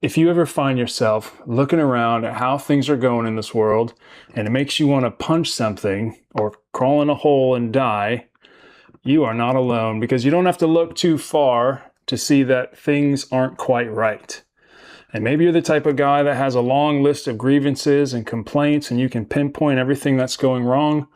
If you ever find yourself looking around at how things are going in this world and it makes you want to punch something or crawl in a hole and die, you are not alone, because you don't have to look too far to see that things aren't quite right. And maybe you're the type of guy that has a long list of grievances and complaints and you can pinpoint everything that's going wrong.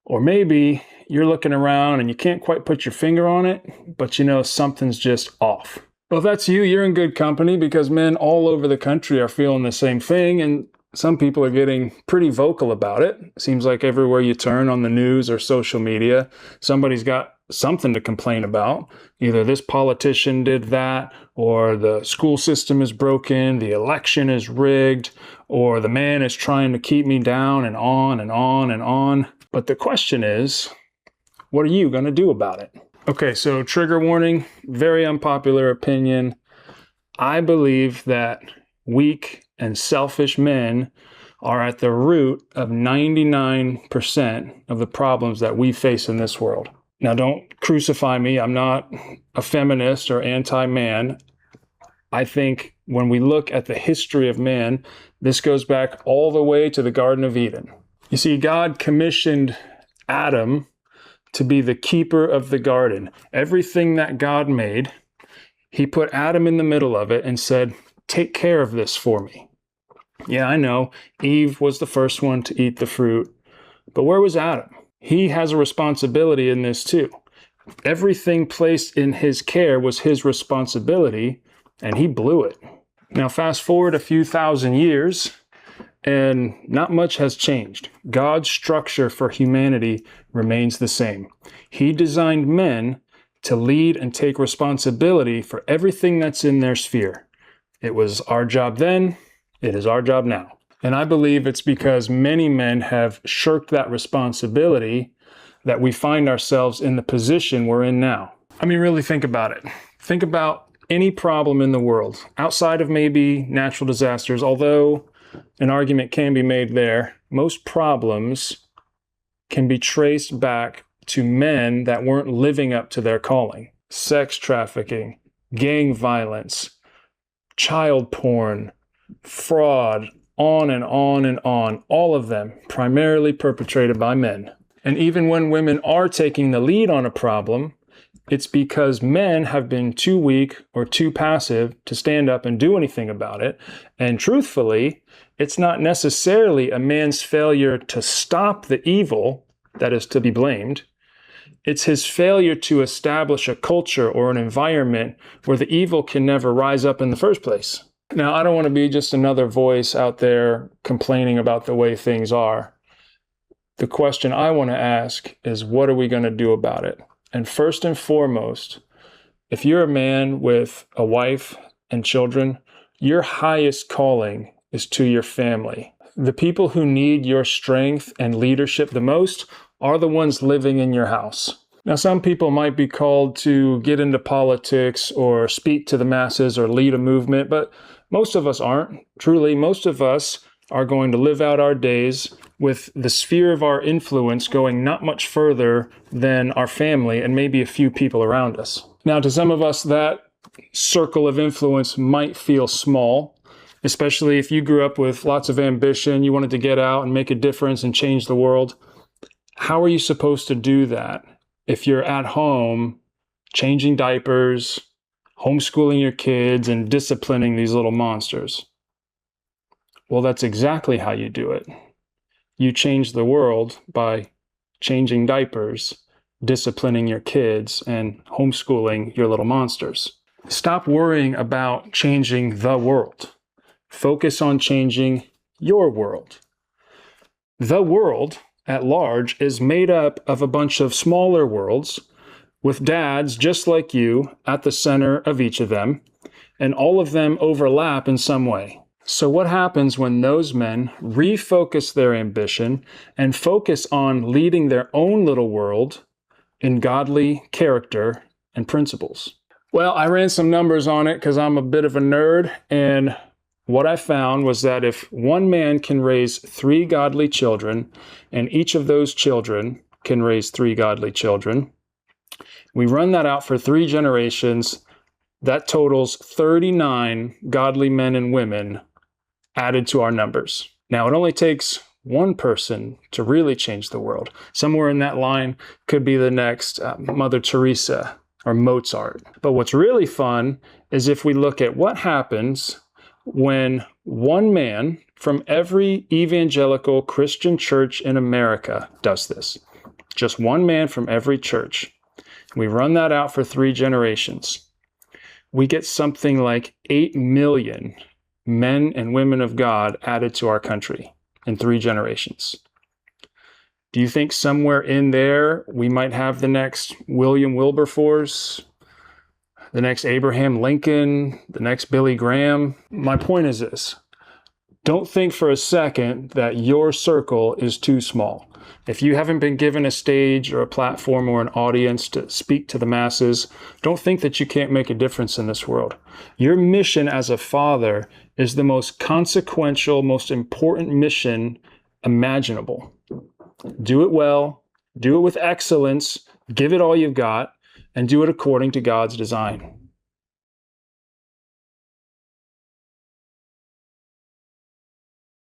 Or maybe you're looking around and you can't quite put your finger on it, but you know something's just off. Well, if that's you, you're in good company, because men all over the country are feeling the same thing, and some people are getting pretty vocal about it. Seems like everywhere you turn on the news or social media, somebody's got something to complain about. Either this politician did that, or the school system is broken, the election is rigged, or the man is trying to keep me down, and on and on and on. But the question is, what are you going to do about it? Okay, so trigger warning, very unpopular opinion. I believe that weak and selfish men are at the root of 99% of the problems that we face in this world. Now, don't crucify me. I'm not a feminist or anti-man. I think when we look at the history of man, this goes back all the way to the Garden of Eden. You see, God commissioned Adam to be the keeper of the garden. Everything that God made, he put Adam in the middle of it and said, take care of this for me. Yeah, I know, Eve was the first one to eat the fruit, but where was Adam? He has a responsibility in this too. Everything placed in his care was his responsibility, and he blew it. Now, fast forward a few thousand years, and not much has changed. God's structure for humanity remains the same. He designed men to lead and take responsibility for everything that's in their sphere. It was our job then, it is our job now. And I believe it's because many men have shirked that responsibility that we find ourselves in the position we're in now. I mean, really think about it. Think about any problem in the world, outside of maybe natural disasters, although an argument can be made there. Most problems can be traced back to men that weren't living up to their calling. Sex trafficking, gang violence, child porn, fraud, on and on and on. All of them primarily perpetrated by men. And even when women are taking the lead on a problem, it's because men have been too weak or too passive to stand up and do anything about it. And truthfully, it's not necessarily a man's failure to stop the evil that is to be blamed. It's his failure to establish a culture or an environment where the evil can never rise up in the first place. Now, I don't want to be just another voice out there complaining about the way things are. The question I want to ask is, what are we going to do about it? And first and foremost, if you're a man with a wife and children, your highest calling is to your family. The people who need your strength and leadership the most are the ones living in your house. Now, some people might be called to get into politics or speak to the masses or lead a movement, but most of us aren't. Truly, most of us are going to live out our days with the sphere of our influence going not much further than our family and maybe a few people around us. Now, to some of us, that circle of influence might feel small, especially if you grew up with lots of ambition, you wanted to get out and make a difference and change the world. How are you supposed to do that if you're at home changing diapers, homeschooling your kids, and disciplining these little monsters? Well, that's exactly how you do it. You change the world by changing diapers, disciplining your kids, and homeschooling your little monsters. Stop worrying about changing the world. Focus on changing your world. The world at large is made up of a bunch of smaller worlds with dads just like you at the center of each of them, and all of them overlap in some way. So what happens when those men refocus their ambition and focus on leading their own little world in godly character and principles? Well, I ran some numbers on it because I'm a bit of a nerd, and what I found was that if one man can raise 3 godly children, and each of those children can raise 3 godly children, we run that out for 3 generations, that totals 39 godly men and women added to our numbers. Now, it only takes one person to really change the world. Somewhere in that line could be the next Mother Teresa or Mozart. But what's really fun is if we look at what happens when one man from every evangelical Christian church in America does this. Just one man from every church. We run that out for 3 generations. We get something like 8 million men and women of God added to our country in 3 generations. Do you think somewhere in there we might have the next William Wilberforce, the next Abraham Lincoln, the next Billy Graham? My point is this. Don't think for a second that your circle is too small. If you haven't been given a stage or a platform or an audience to speak to the masses, don't think that you can't make a difference in this world. Your mission as a father is the most consequential, most important mission imaginable. Do it well, do it with excellence, give it all you've got, and do it according to God's design.